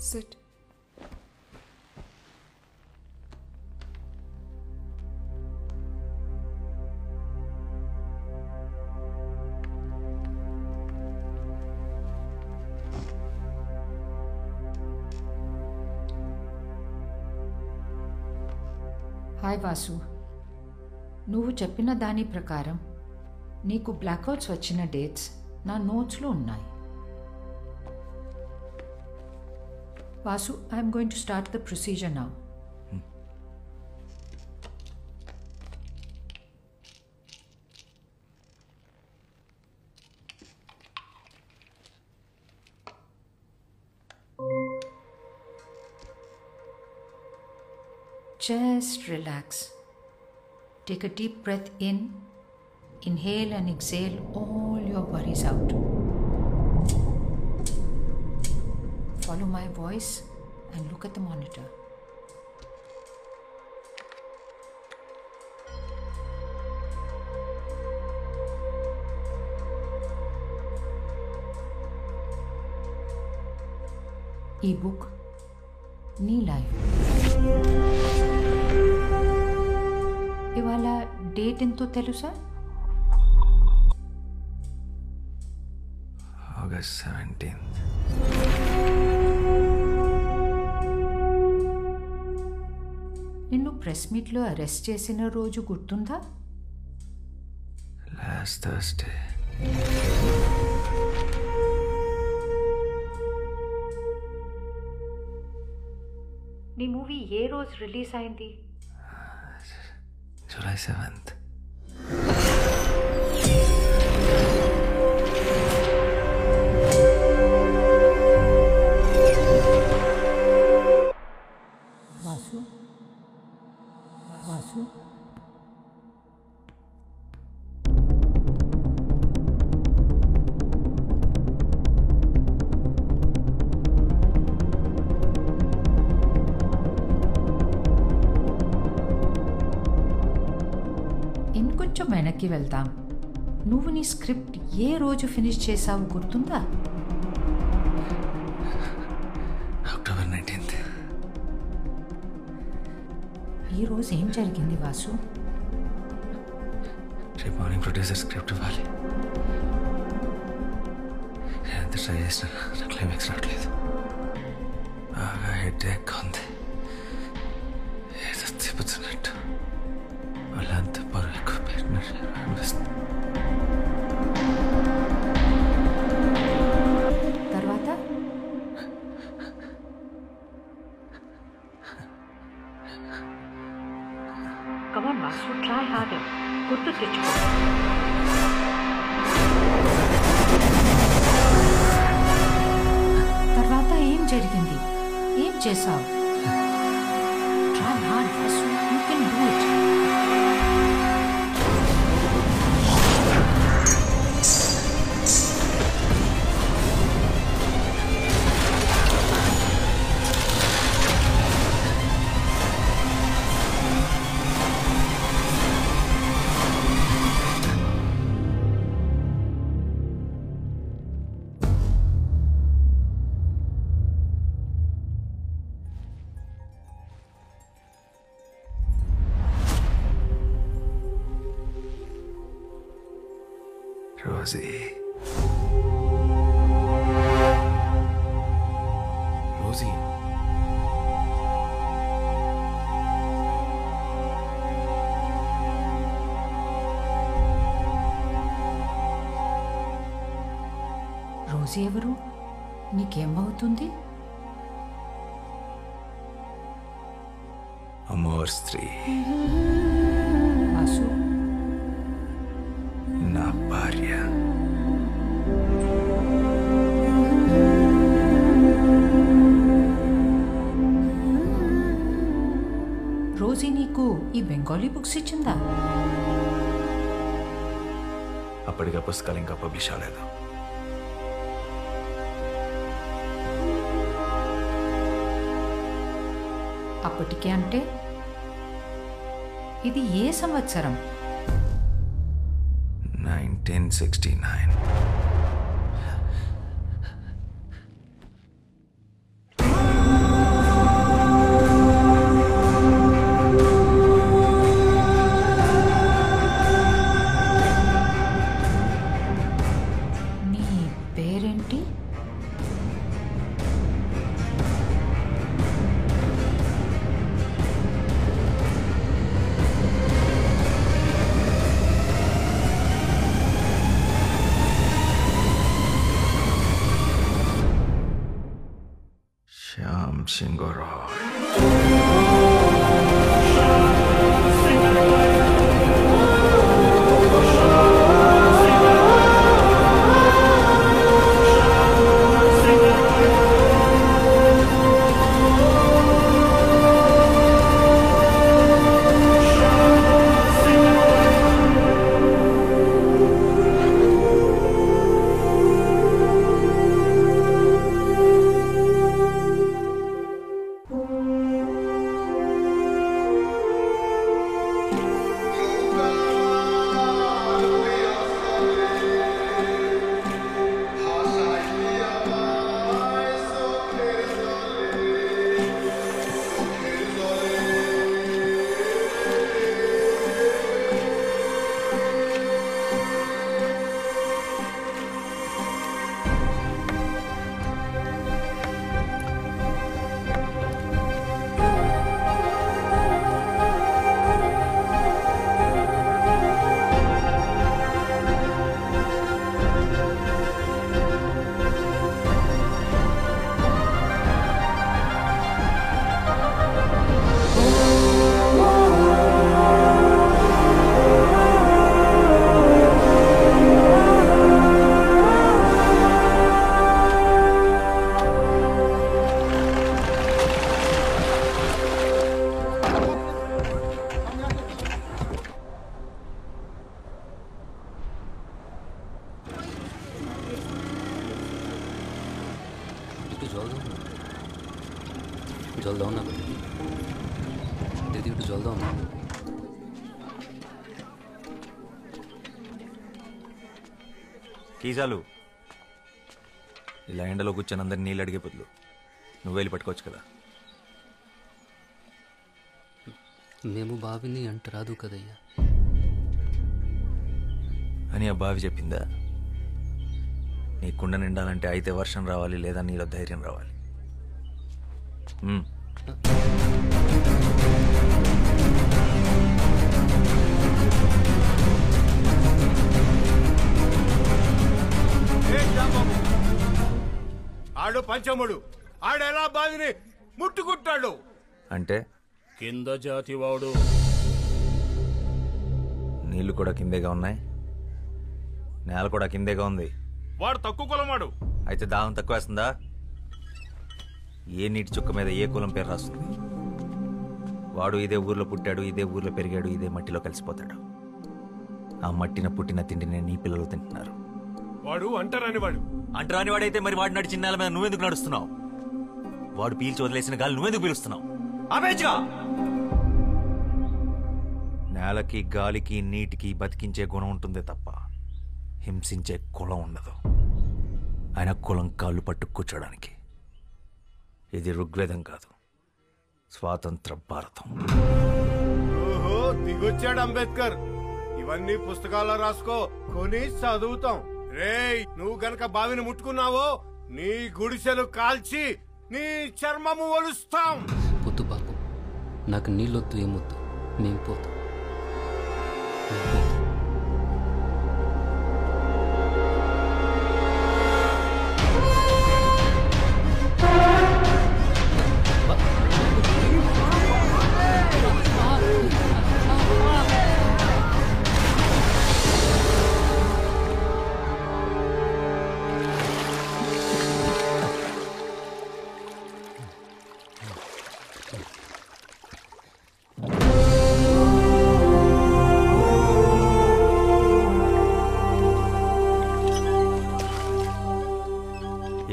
Sit. Hi Vasu, నువ్వు చెప్పిన దాని ప్రకారం నీకు బ్లాక్అవుట్స్ వచ్చిన డేట్స్ నా నోట్స్లో ఉన్నాయి. Vasu, I'm going to start the procedure now. Just relax. Take a deep breath in. Inhale and exhale all your worries out. Follow my voice and look at the monitor. E-book, నీ life. ఇవాళ date ఎంతో తెలుసా? August 17th. నిన్ను press మీట్లో arrest చేసిన రోజు గుర్తుందా? Last Thursday. నీ మూవీ ఏ రోజు రిలీజ్ అయింది? July 7th. వాసు, వాసు, ఇంకొంచెం వెనక్కి వెళ్దాం. నువ్వు నీ స్క్రిప్ట్ ఏ రోజు ఫినిష్ చేసావు గుర్తుందా? October 19th. ఈ రోజు ఏం జరిగింది వాసు? రేపు మార్నింగ్ ప్రొడ్యూసర్ స్క్రిప్ట్ ఇవ్వాలి. ఎంత ట్రై చేసినా నా క్లైమాక్స్ రావట్లేదు. బాగా హెడేక్ ఉంది. ఏదో తిప్పుతున్నట్టు వాళ్ళంతా బరువు ఎక్కువ పెట్టినట్టు అనిపిస్తుంది. తర్వాత కమాన్ వాసు, ట్రై హార్డర్. గుర్తు తెచ్చుకో. తర్వాత ఏం జరిగింది? ఏం చేసావు? Try hard Vasu, you can do it. Rosie. Rosie. రోజు ఎవరు? నీకేమవుతుంది? అమోర్ స్త్రీ. వాసు, నా భార్య. రోజీ నీకు ఈ బెంగాలీ బుక్స్ ఇచ్చిందా? అప్పటిగా పుస్తకాలు ఇంకా పబ్లిష్ అవ్వలేదు. అప్పటికే అంటే ఇది ఏ సంవత్సరం? 1969. श्याम सिंगराय। जल्द आओ ना दीदी इటు जल्द आओ ना కీజాలు ఇలా ఎండలో కూర్చొని అందరిని నీళ్ళు అడిగే బదులు నువ్వు వెళ్ళి పట్టుకోవచ్చు కదా. మేము బావిని అంట రాదు కదయ్యా అని ఆ బావి చెప్పిందా? నీ కుండ నిండాలంటే అయితే వర్షం రావాలి, లేదా నీలో ధైర్యం రావాలి. ఆడు పంచముడు, ఆడెలా బావిని ముట్టుకుంటాడు అంటే కింద జాతి వాడు. నీళ్లు కూడా కిందేగా ఉన్నాయి, నేల కూడా కిందేగా ఉంది. వాడు తక్కువ కులమాడు. అయితే దాహం తక్కువ వేస్తుందా? ఏ నీటి చుక్క మీద ఏ కులం పేరు రాస్తుంది? వాడు ఇదే ఊర్లో పుట్టాడు, ఇదే ఊర్లో పెరిగాడు, ఇదే మట్టిలో కలిసిపోతాడు. ఆ మట్టిన పుట్టిన తిండిని నీ పిల్లలు తింటున్నారు. వాడు అంటరాని వాడు. అంటరాని వాడైతే మరి వాడు నడిచిన నేల మీద నువ్వెందుకు నడుస్తున్నావు? వాడు పీల్చి వదిలేసిన గాలి నువ్వెందుకు పీలుస్తున్నావు? ఆపేచ్చుగా! నేలకి గాలికి నీటికి బతికించే గుణం ఉంటుందే తప్ప హింసించే కులం ఉండదు. ఆయన కులం కాళ్ళు పట్టు కూర్చోడానికి. ఇది ఋగ్వేదం కాదు, స్వాతంత్ర భారతం. ఓహో, దిగొచ్చాడు అంబేద్కర్. ఇవన్నీ పుస్తకాల్లో రాసుకో, కొని చదువుతాం. రేయ్, నువ్వు గనక బావిని ముట్టుకున్నావో నీ గుడిసెలు కాల్చి నీ చర్మము ఒలుస్తాం. పొద్దు బాబు, నాకు నీళ్ళొద్దు, ఏమొద్దు, మేము పోతాం.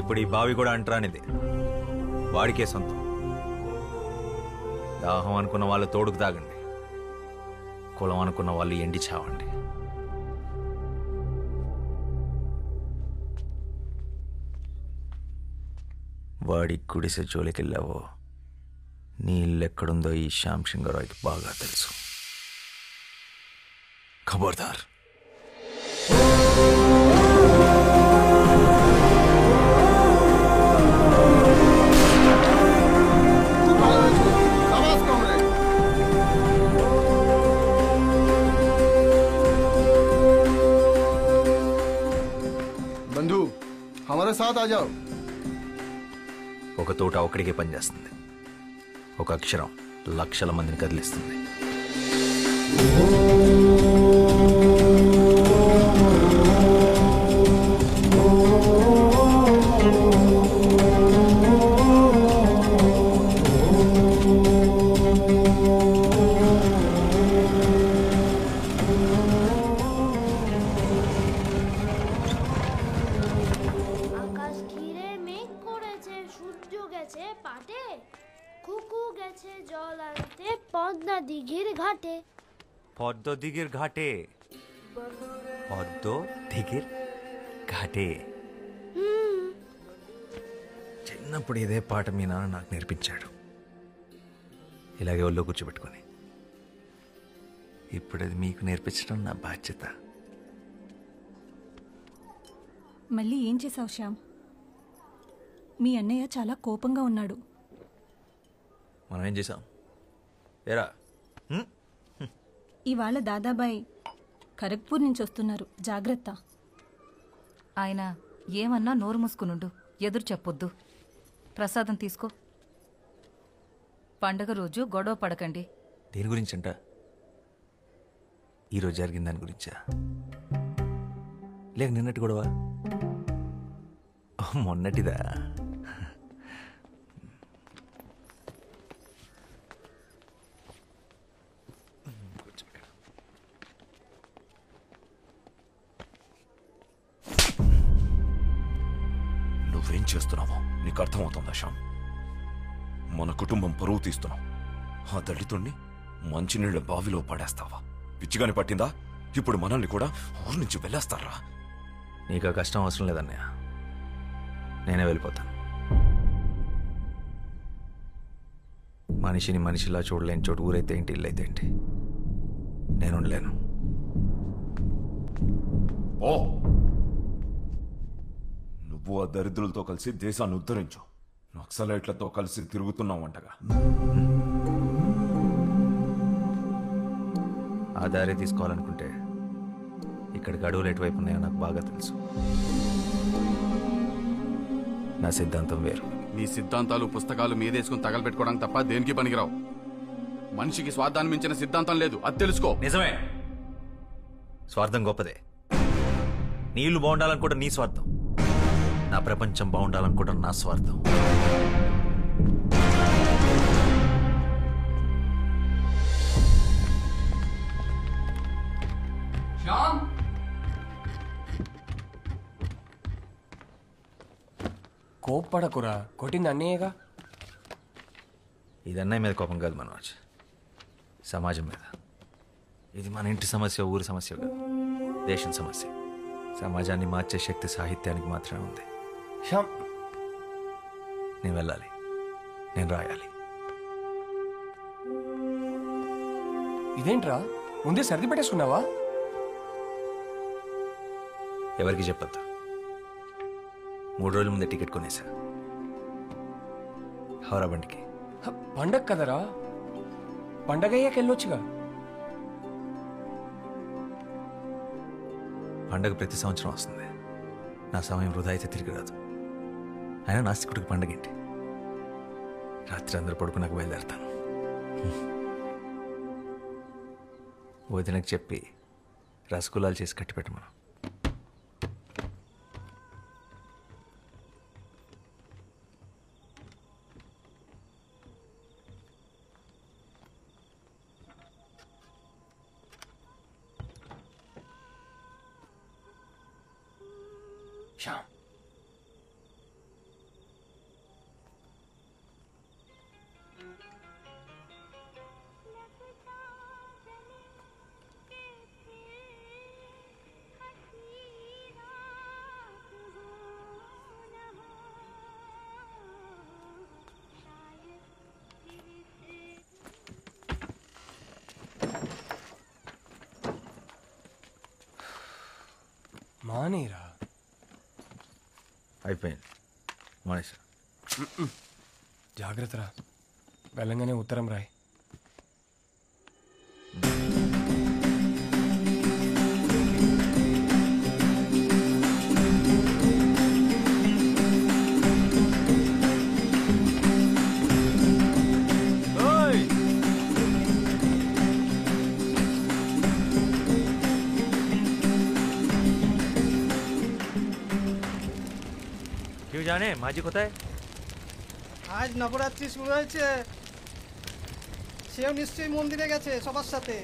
ఇప్పుడు ఈ బావి కూడా అంటరానిది, వాడికే సొంతం. దాహం అనుకున్న వాళ్ళు తోడుకు తాగండి, కులం అనుకున్న వాళ్ళు ఎండి చావండి. వాడి గుడిసె జోలికెళ్ళావో నీ ఇల్లెక్కడుందో ఈ శ్యామ్ సింగరాయ్కి బాగా తెలుసు. ఖబర్దార్. बंधु, हमारे साथ आ जाओ. ఒక తోట ఒక్కడికే పనిచేస్తుంది. ఒక అక్షరం లక్షల మందిని కదిలిస్తుంది. আকাশ ঘিরে মেঘ করেছে, সূর্য গেছে পাটে, কুকু গেছে জল আনতে পদ্মা দিঘির ঘাটে। পদ্ম দিঘির ঘাটে, পদ্ম দিঘির ఘాటే. చిన్నప్పుడు ఇదే పాట మీ నాన్న నాకు నేర్పించాడు, ఇలాగే ఒళ్ళో కూర్చోబెట్టుకొని. ఇప్పుడు అది మీకు నేర్పించడం నా బాధ్యత. మళ్ళీ ఏం చేసావు శ్యామ్? మీ అన్నయ్య చాలా కోపంగా ఉన్నాడు. మనం ఏం చేసాం? ఏరా, ఇవాళ దాదాబాయ్ ఖరగ్పూర్ నుంచి వస్తున్నారు, జాగ్రత్త. ఆయన ఏమన్నా నోరు మూసుకునుండు, ఎదురు చెప్పొద్దు. ప్రసాదం తీసుకో. పండగ రోజు గొడవ పడకండి. దేని గురించంట? ఈరోజు జరిగిన దాని గురించా, లేక నిన్నటి గొడవ? మొన్నటిదా? నువ్వేం చేస్తున్నావో నీకు అర్థమవుతుందా శ్యామ్? మన కుటుంబం పరువు తీస్తున్నావు. ఆ దళితుణ్ణి మంచినీళ్ళ బావిలో పడేస్తావా? పిచ్చిగాని పట్టిందా? ఇప్పుడు మనల్ని కూడా ఊరి నుంచి వెళ్ళేస్తారా? నీకు ఆ కష్టం అవసరం లేదన్నయ్య, నేనే వెళ్ళిపోతాను. మనిషిని మనిషిలా చూడలేని చోటు ఊరైతే ఏంటి, ఇల్లైతే ఏంటి, నేను ఉండలేను. ఓ, నువ్వు ఆ దరిద్రులతో కలిసి దేశాన్ని ఉద్ధరించు. నక్సలైట్లతో కలిసి తిరుగుతున్నావంటగా. ఆ దారి తీసుకోవాలనుకుంటే ఇక్కడికి అడవులు ఎటువైపు ఉన్నాయో నాకు బాగా తెలుసు. నా సిద్ధాంతం వేరు. నీ సిద్ధాంతాలు పుస్తకాలు మీదేసుకుని తగలబెట్టుకోవడానికి తప్ప దేనికి పనికిరావు. మనిషికి స్వార్థాన్ని మించిన సిద్ధాంతం లేదు, అది తెలుసుకో. నిజమే, స్వార్థం గొప్పదే. నీళ్లు బాగుండాలనుకోవడం నీ స్వార్థం, నా ప్రపంచం బాగుండాలనుకోవడం నా స్వార్థం. కోప్పడకురా, కొట్టింది అన్నయ్యగా. ఇది అన్నయ్య మీద కోపం కాదు మనోజ్, సమాజం మీద. ఇది మన ఇంటి సమస్య, ఊరి సమస్య కాదు, దేశం సమస్య. సమాజాన్ని మార్చే శక్తి సాహిత్యానికి మాత్రమే ఉంది. శ్యామ్, నేను వెళ్ళాలి, నేను రాయాలి. ఇదేంట్రా ముందే సర్ది పెట్టేసుకున్నావా? ఎవరికి చెప్పొద్దు. 3 రోజుల ముందే టికెట్ కొనేసా, హౌరా బండికి. పండగ కదరా, పండగ అయ్యాక వెళ్ళొచ్చుగా. పండగ ప్రతి సంవత్సరం వస్తుంది, నా సమయం వృధా అయితే తిరిగి రాదు. అయినా నాస్తికుడికి పండగ ఏంటి? రాత్రి అందరూ పడుకున్నాక బయలుదేరతాను. వదినకు చెప్పి రసగుల్లాలు చేసి కట్టిపెట్టమను. శ్యామ్, మానేరా. అయిపోయింది, మనిషి. జాగ్రత్తరా, వెళ్ళంగానే ఉత్తరం రాయ్. কেউ জানে মাঝি কোথায়? আজ নবরাত্রি শুরু হয়েছে, সেও নিশ্চয়ই মন্দিরে গেছে সবার সাথে।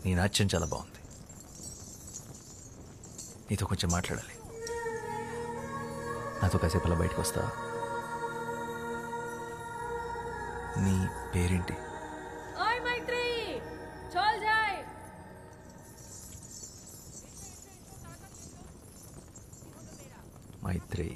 నీ నాట్యం చాలా బాగుంది. నీతో కొంచెం మాట్లాడాలి. నాతో కాసేపు అలా బయటకు వస్తావా? నీ పేరేంటి? మైత్రి.